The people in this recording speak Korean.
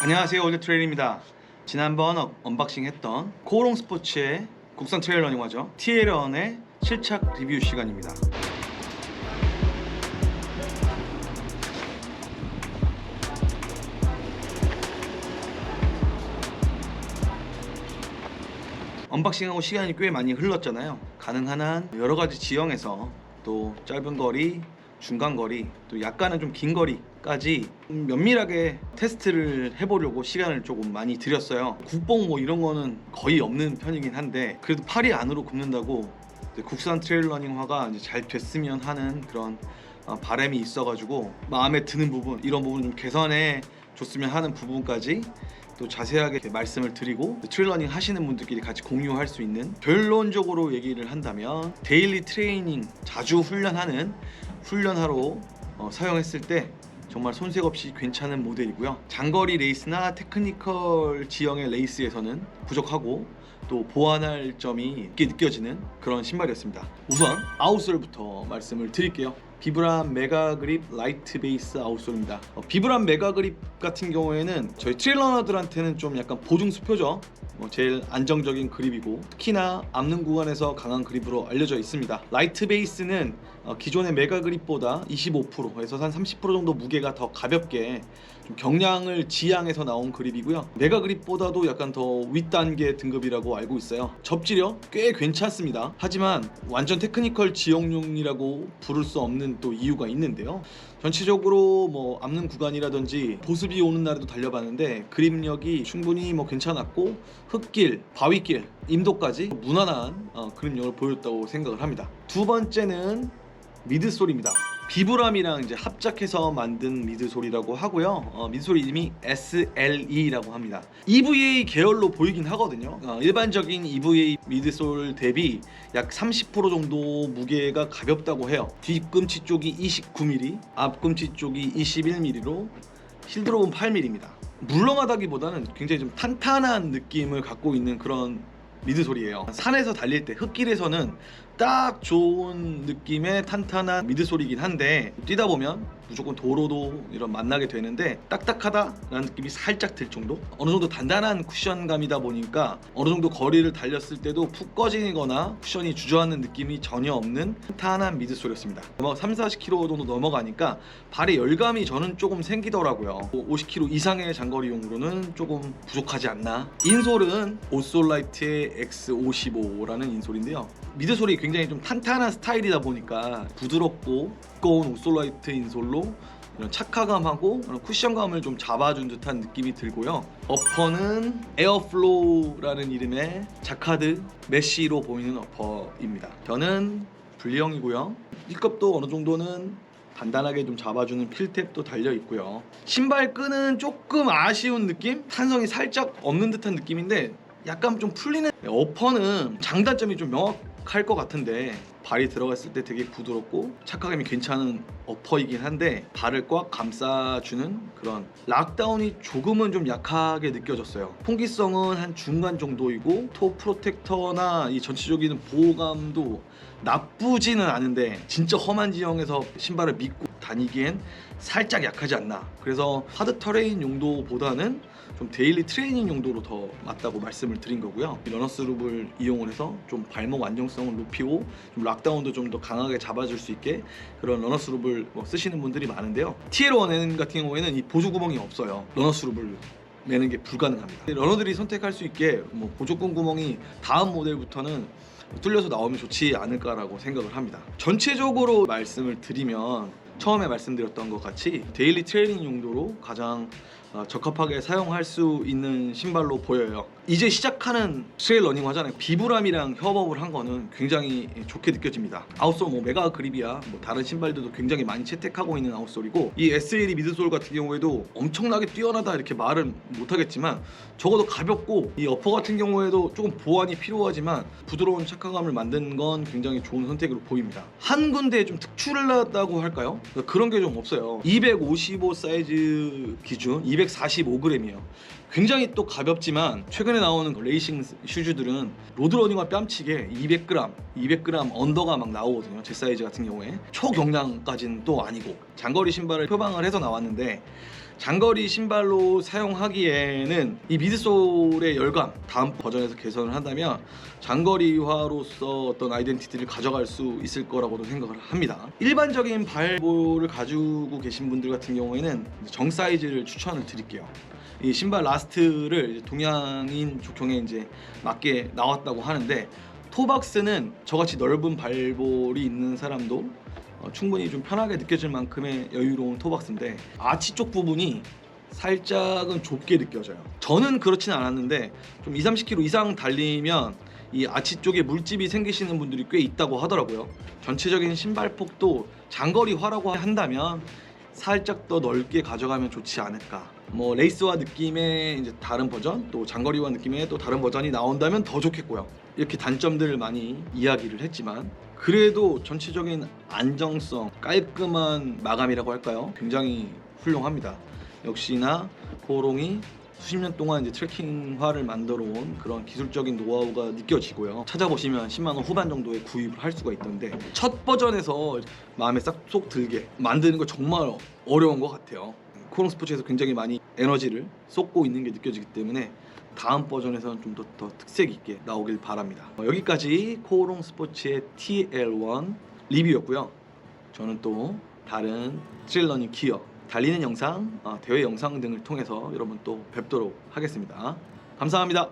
안녕하세요, 올드트레일입니다. 지난번 언박싱 했던 코오롱 스포츠의 국산 트레일 러닝화죠, TL런의 실착 리뷰 시간입니다. 언박싱하고 시간이 꽤 많이 흘렀잖아요. 가능한 한 여러가지 지형에서 또 짧은 거리, 중간 거리, 또 약간은 좀 긴 거리까지 면밀하게 테스트를 해보려고 시간을 조금 많이 들였어요. 국뽕 뭐 이런 거는 거의 없는 편이긴 한데, 그래도 팔이 안으로 굽는다고 국산 트레일 러닝화가 이제 잘 됐으면 하는 그런 바람이 있어가지고 마음에 드는 부분, 이런 부분 좀 개선해 줬으면 하는 부분까지 또 자세하게 말씀을 드리고, 트레일 러닝 하시는 분들끼리 같이 공유할 수 있는, 결론적으로 얘기를 한다면 데일리 트레이닝 자주 훈련하는 훈련하러 사용했을 때 정말 손색 없이 괜찮은 모델이고요. 장거리 레이스나 테크니컬 지형의 레이스에서는 부족하고 또 보완할 점이 있게 느껴지는 그런 신발이었습니다. 우선 아웃솔부터 말씀을 드릴게요. 비브람 메가그립 라이트 베이스 아웃솔입니다. 비브람 메가그립 같은 경우에는 저희 트레일러너들한테는 좀 약간 보증수표죠. 제일 안정적인 그립이고, 특히나 앞는 구간에서 강한 그립으로 알려져 있습니다. 라이트 베이스는 기존의 메가 그립보다 25%에서 한 30% 정도 무게가 더 가볍게 좀 경량을 지향해서 나온 그립이고요. 메가 그립보다도 약간 더 윗단계 등급이라고 알고 있어요. 접지력 꽤 괜찮습니다. 하지만 완전 테크니컬 지형용이라고 부를 수 없는 또 이유가 있는데요. 전체적으로 뭐 앞는 구간이라든지 보습이 오는 날에도 달려봤는데 그립력이 충분히 괜찮았고, 흙길, 바위길, 임도까지 무난한 그립력을 보였다고 생각을 합니다. 두 번째는 미드솔입니다. 비브람이랑 이제 합작해서 만든 미드솔이라고 하고요. 미드솔 이름이 SLE라고 합니다. EVA 계열로 보이긴 하거든요. 일반적인 EVA 미드솔 대비 약 30% 정도 무게가 가볍다고 해요. 뒤꿈치 쪽이 29mm, 앞꿈치 쪽이 21mm로 힐드롭은 8mm입니다. 물렁하다기보다는 굉장히 좀 탄탄한 느낌을 갖고 있는 그런 미드솔이에요. 산에서 달릴 때, 흙길에서는 딱 좋은 느낌의 탄탄한 미드솔이긴 한데, 뛰다 보면 무조건 도로도 이런 만나게 되는데 딱딱하다라는 느낌이 살짝 들 정도? 어느 정도 단단한 쿠션감이다 보니까 어느 정도 거리를 달렸을 때도 푹 꺼지거나 쿠션이 주저앉는 느낌이 전혀 없는 탄탄한 미드솔이었습니다. 3, 40km 정도 넘어가니까 발에 열감이 저는 조금 생기더라고요. 50km 이상의 장거리용으로는 조금 부족하지 않나. 인솔은 오솔라이트의 X55라는 인솔인데요. 미드솔이 굉장히 좀 탄탄한 스타일이다 보니까 부드럽고 두꺼운 오솔라이트 인솔로 이런 착화감하고 이런 쿠션감을 좀 잡아준 듯한 느낌이 들고요. 어퍼는 에어플로우라는 이름의 자카드 메쉬로 보이는 어퍼입니다. 저는 분리형이고요. 힐컵도 어느 정도는 단단하게 좀 잡아주는 필탭도 달려 있고요. 신발 끈은 조금 아쉬운 느낌? 탄성이 살짝 없는 듯한 느낌인데 약간 좀 풀리는. 어퍼는 장단점이 좀 명확할 것 같은데 발이 들어갔을 때 되게 부드럽고 착화감이 괜찮은 어퍼이긴 한데 발을 꽉 감싸주는 그런 락다운이 조금은 좀 약하게 느껴졌어요. 통기성은 한 중간 정도이고, 토 프로텍터나 이 전체적인 보호감도 나쁘지는 않은데 진짜 험한 지형에서 신발을 믿고 다니기엔 살짝 약하지 않나. 그래서 하드 터레인 용도보다는 좀 데일리 트레이닝 용도로 더 맞다고 말씀을 드린 거고요. 러너스 룹을 이용을 해서 좀 발목 안정성을 높이고 좀 락다운도 좀 더 강하게 잡아줄 수 있게 그런 러너스 룹을 쓰시는 분들이 많은데요. TL1N 같은 경우에는 이 보조 구멍이 없어요. 러너스 룹을 매는 게 불가능합니다. 러너들이 선택할 수 있게 보조금 구멍이 다음 모델부터는 뚫려서 나오면 좋지 않을까라고 생각을 합니다. 전체적으로 말씀을 드리면 처음에 말씀드렸던 것 같이 데일리 트레이닝 용도로 가장 적합하게 사용할 수 있는 신발로 보여요. 이제 시작하는 트레일 러닝 화잖아요. 비브람이랑 협업을 한 거는 굉장히 좋게 느껴집니다. 아웃솔 메가 그립이야 다른 신발들도 굉장히 많이 채택하고 있는 아웃솔이고, 이 SLE 미드솔 같은 경우에도 엄청나게 뛰어나다 이렇게 말은 못하겠지만 적어도 가볍고, 이 어퍼 같은 경우에도 조금 보완이 필요하지만 부드러운 착화감을 만든 건 굉장히 좋은 선택으로 보입니다. 한 군데에 좀 특출났다고 할까요? 그런 게 좀 없어요. 255 사이즈 기준 245g이에요. 굉장히 또 가볍지만 최근에 나오는 레이싱 슈즈들은 로드러닝과 뺨치게 200g 언더가 막 나오거든요. 제 사이즈 같은 경우에 초경량까지는 또 아니고, 장거리 신발을 표방을 해서 나왔는데 장거리 신발로 사용하기에는 이 미드솔의 열감 다음 버전에서 개선을 한다면 장거리화로서 어떤 아이덴티티를 가져갈 수 있을 거라고도 생각을 합니다. 일반적인 발볼을 가지고 계신 분들 같은 경우에는 정 사이즈를 추천을 드릴게요. 이 신발 라스트를 동양인 족형에 이제 맞게 나왔다고 하는데, 토박스는 저같이 넓은 발볼이 있는 사람도 충분히 좀 편하게 느껴질 만큼의 여유로운 토박스인데, 아치 쪽 부분이 살짝은 좁게 느껴져요. 저는 그렇진 않았는데 좀 20-30km 이상 달리면 이 아치 쪽에 물집이 생기시는 분들이 꽤 있다고 하더라고요. 전체적인 신발폭도 장거리화라고 한다면 살짝 더 넓게 가져가면 좋지 않을까. 뭐 레이스화 느낌의 이제 다른 버전, 또 장거리화 느낌의 또 다른 버전이 나온다면 더 좋겠고요. 이렇게 단점들을 많이 이야기를 했지만 그래도 전체적인 안정성, 깔끔한 마감이라고 할까요? 굉장히 훌륭합니다. 역시나 코오롱이 수십 년 동안 이제 트레킹화를 만들어 온 그런 기술적인 노하우가 느껴지고요. 찾아보시면 10만 원 후반 정도에 구입을 할 수가 있던데, 첫 버전에서 마음에 쏙 들게 만드는 거 정말 어려운 것 같아요. 코오롱 스포츠에서 굉장히 많이 에너지를 쏟고 있는 게 느껴지기 때문에 다음 버전에서는 좀 더 특색 있게 나오길 바랍니다. 여기까지 코오롱 스포츠의 TL1 리뷰였고요. 저는 또 다른 트레일러닝 기어, 달리는 영상, 대회 영상 등을 통해서 여러분 또 뵙도록 하겠습니다. 감사합니다.